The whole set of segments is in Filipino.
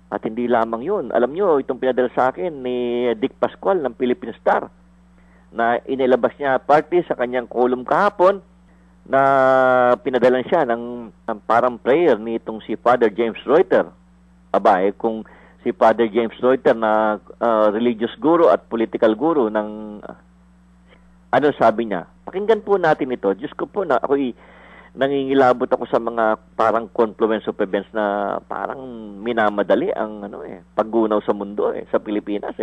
At hindi lamang yun. Alam nyo, itong pinadala sa akin ni Dick Pascual ng Philippine Star na inilabas niya parte sa kanyang column kahapon na pinadalan siya ng parang prayer ni itong si Father James Reuter. Aba, kung si Father James Reuter na religious guru at political guru ng ano sabi niya? Pakinggan po natin ito. Diyos ko po na nangingilabot ako sa mga parang confluence of events na parang minamadali ang paggunaw sa mundo sa Pilipinas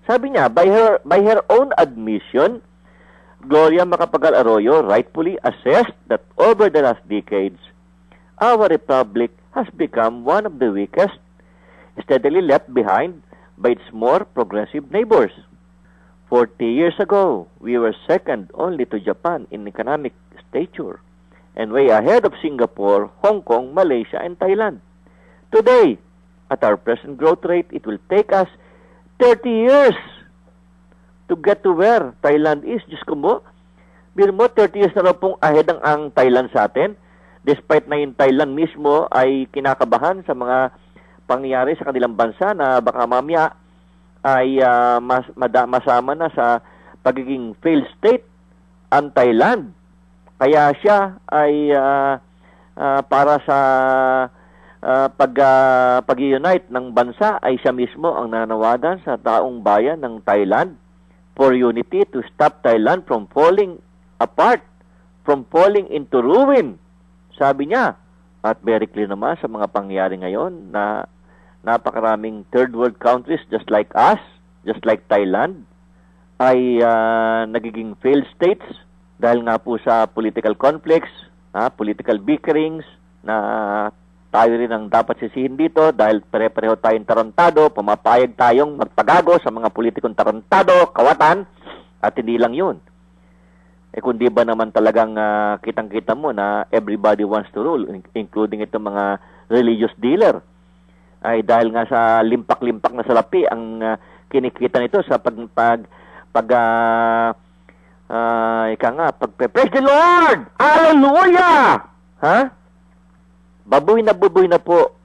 Sabi niya, by her own admission, Gloria Macapagal Arroyo rightfully assessed that over the last decades, our republic has become one of the weakest, steadily left behind by its more progressive neighbors. 40 years ago, we were second only to Japan in economic stature and way ahead of Singapore, Hong Kong, Malaysia, and Thailand. Today, at our present growth rate, it will take us 30 years to get to where Thailand is. Diyos ko mo, biro mo, 30 years na raw pong ahead ang Thailand sa atin, despite na yung Thailand mismo ay kinakabahan sa mga pangyayari sa kanilang bansa na baka mamaya ay masama na sa pagiging failed state ang Thailand. Kaya siya ay para sa pag-unite ng bansa ay siya mismo ang nanawagan sa taong bayan ng Thailand for unity to stop Thailand from falling apart, from falling into ruin. Sabi niya, at very clear naman sa mga pangyayari ngayon na napakaraming third world countries just like us, just like Thailand, ay nagiging failed states dahil nga po sa political conflicts, political bickerings, na tayo rin ang dapat sisihin dito dahil pare-pareho tayong tarantado, pumapayag tayong magpagago sa mga politikong tarantado, kawatan, at hindi lang yun. Kundi ba naman talagang kitang-kita mo na everybody wants to rule, including itong mga religious dealer, ay dahil nga sa limpak-limpak na salapi ang kinikita nito sa pagpe-praise the Lord! Hallelujah! Baboy na po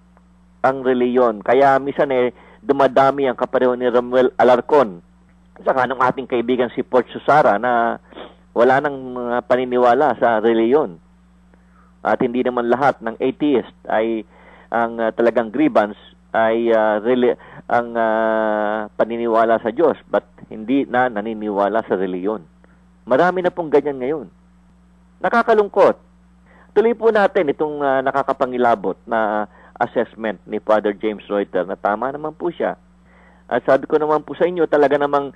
ang reliyon. Kaya minsan dumadami ang kapareho ni Romuel Alarcon. Saka nung ating kaibigan si Port Susara na wala nang paniniwala sa reliyon. At hindi naman lahat ng atheist ay ang talagang grievance ay ang paniniwala sa Diyos but hindi na naniniwala sa reliyon. Marami na pong ganyan ngayon. Nakakalungkot. Tuloy po natin itong nakakapangilabot na assessment ni Father James Reuter na tama naman po siya. At sabi ko naman po sa inyo, talaga namang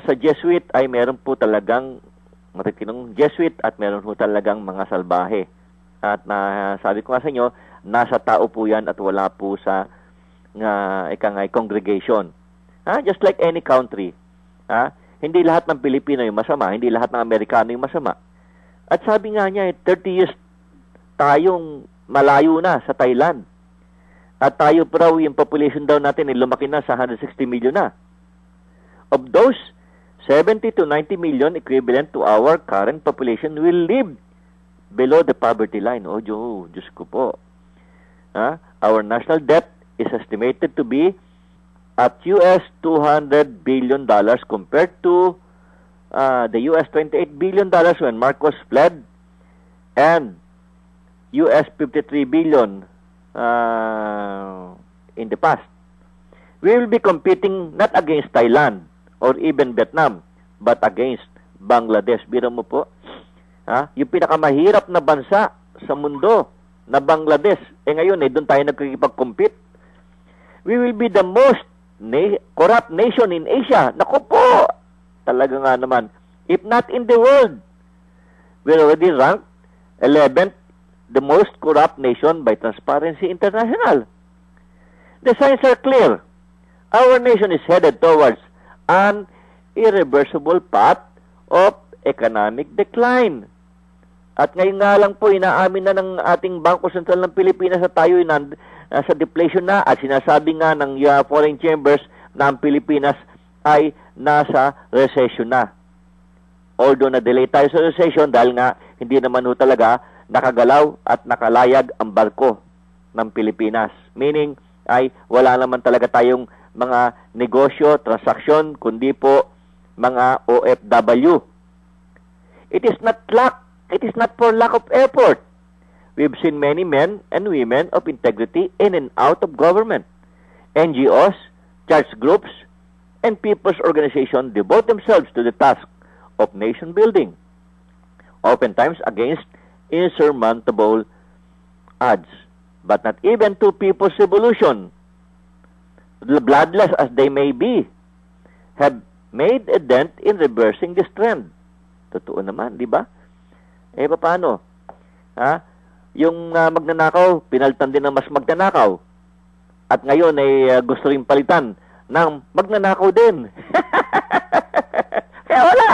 sa Jesuit ay meron po talagang matitinong Jesuit at meron po talagang mga salbahe. At sabi ko nga sa inyo, nasa tao po yan at wala po sa congregation. Just like any country. Hindi lahat ng Pilipino yung masama, hindi lahat ng Amerikano yung masama. At sabi nga niya, 30 years tayong malayo na sa Thailand. At tayo raw, yung population daw natin, lumaki na sa 160 million na. Of those, 70 to 90 million equivalent to our current population will live below the poverty line. Diyos ko po. Our national debt is estimated to be at US $200 billion compared to the US $28 billion when Marcos fled and US $53 billion in the past. We will be competing not against Thailand or even Vietnam but against Bangladesh. Biro mo po, yung pinakamahirap na bansa sa mundo na Bangladesh. Ngayon, doon tayo nagkikipag-compete. We will be the most corrupt nation in Asia. Naku po! Talaga nga naman. If not in the world, we're already ranked 11th, the most corrupt nation by Transparency International. The signs are clear. Our nation is headed towards an irreversible path of economic decline. At ngayon nga lang po, inaamin na ng ating Bangko Sentral ng Pilipinas na tayo nasa deflation na at sinasabi nga ng foreign chambers na ang Pilipinas ay nasa recession na. Although na-delay tayo sa recession dahil nga hindi naman talaga nakagalaw at nakalayag ang barko ng Pilipinas. Meaning, ay wala naman talaga tayong mga negosyo, transaksyon, kundi po mga OFW. It is not luck. It is not for lack of effort. We've seen many men and women of integrity in and out of government. NGOs, church groups, and people's organizations devote themselves to the task of nation building, oftentimes against insurmountable odds. But not even two people's revolution, bloodless as they may be, have made a dent in reversing this trend. Totoo naman, di ba? Eh, paano? Ha? Yung magnanakaw, pinalitan din ng mas magnanakaw. At ngayon ay gusto rin palitan ng magnanakaw din. Kaya wala.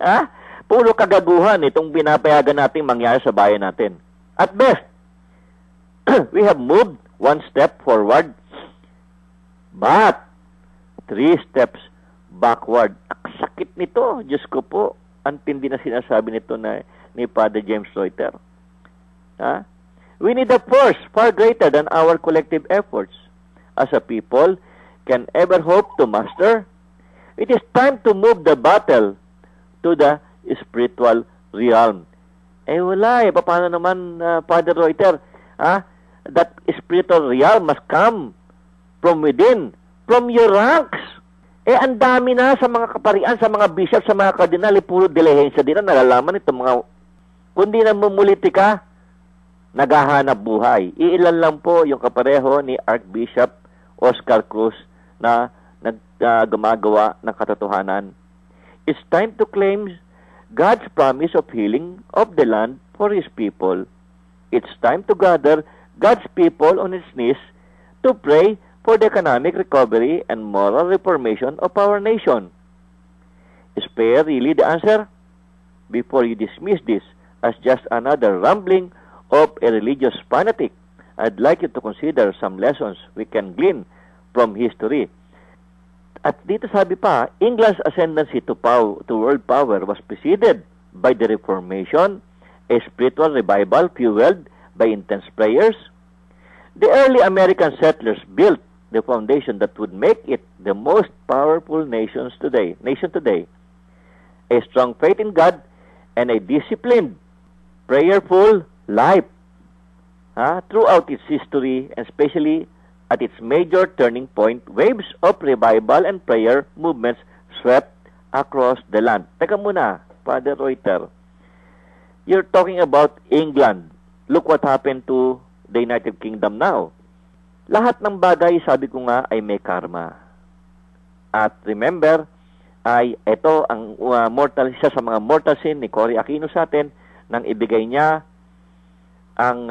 Ha? Puro kagaguhan itong pinapayagan nating mangyari sa bayan natin. At best, we have moved one step forward, but 3 steps backward. Ang sakit nito, Diyos ko po. Ang tindi na sinasabi nito ni Father James Reuter. Ha? We need a force far greater than our collective efforts as a people can ever hope to master. It is time to move the battle to the spiritual realm. Eh wala eh. Paano naman, Father Reuter? Ha? That spiritual realm must come from within, from your ranks. Eh, ang dami na sa mga kaparian, sa mga bishop, sa mga kardinal, puro dilehensya din na nalalaman ito mga, kundi na mumulitika, naghahanap buhay. Iilan lang po yung kapareho ni Archbishop Oscar Cruz na gumagawa ng katotohanan. It's time to claim God's promise of healing of the land for His people. It's time to gather God's people on its knees to pray for the economic recovery and moral reformation of our nation. Is prayer really the answer? Before you dismiss this as just another rambling of a religious fanatic, I'd like you to consider some lessons we can glean from history. At dito sabi pa, England's ascendancy to world power was preceded by the Reformation, a spiritual revival fueled by intense prayers. The early American settlers built the foundation that would make it the most powerful nation today. A strong faith in God and a disciplined, prayerful life throughout its history, and especially at its major turning point, waves of revival and prayer movements swept across the land. Teka muna, Father Reuter. You're talking about England. Look what happened to the United Kingdom now. Lahat ng bagay, sabi ko nga, ay may karma. At remember, ay ito ang siya sa mga mortal sin ni Cory Aquino sa atin nang ibigay niya ang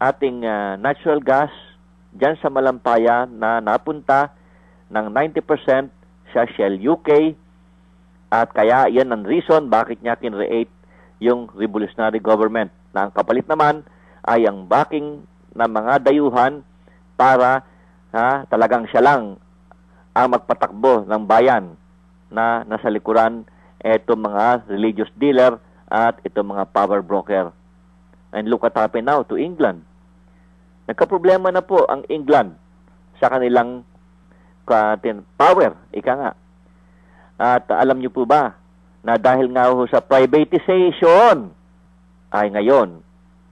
ating natural gas dyan sa Malampaya na napunta ng 90% sa Shell UK. At kaya yan ang reason bakit niya kinreate yung revolutionary government na ang kapalit naman ay ang backing ng mga dayuhan para talagang siya lang ang magpatakbo ng bayan na nasa likuran itong mga religious dealer at itong mga power broker. And look what happened now to England. Nagkaproblema na po ang England sa kanilang power, ika nga. At alam niyo po ba na dahil nga ho sa privatization ay ngayon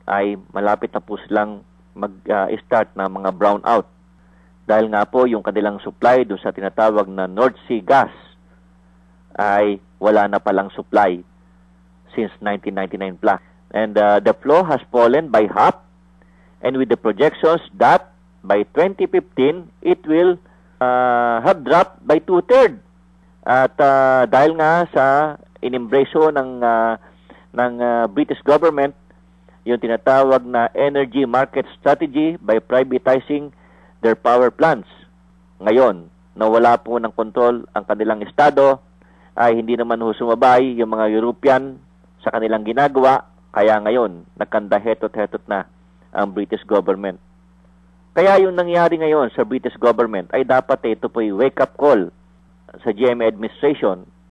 ay malapit na po silang mag-start na mga brownout. Dahil nga po yung kanilang supply doon sa tinatawag na North Sea gas ay wala na palang supply since 1999 plus. And the flow has fallen by half, and with the projections that by 2015 it will have dropped by 2/3. At dahil nga sa inimbreso ng British government yung tinatawag na energy market strategy by privatizing their power plants. Ngayon, nawala po ng kontrol ang kanilang estado, ay hindi naman ho sumabay yung mga European sa kanilang ginagawa, kaya ngayon, nagkanda hetot-hetot na ang British government. Kaya yung nangyari ngayon sa British government ay dapat ito po yung wake-up call sa GMA administration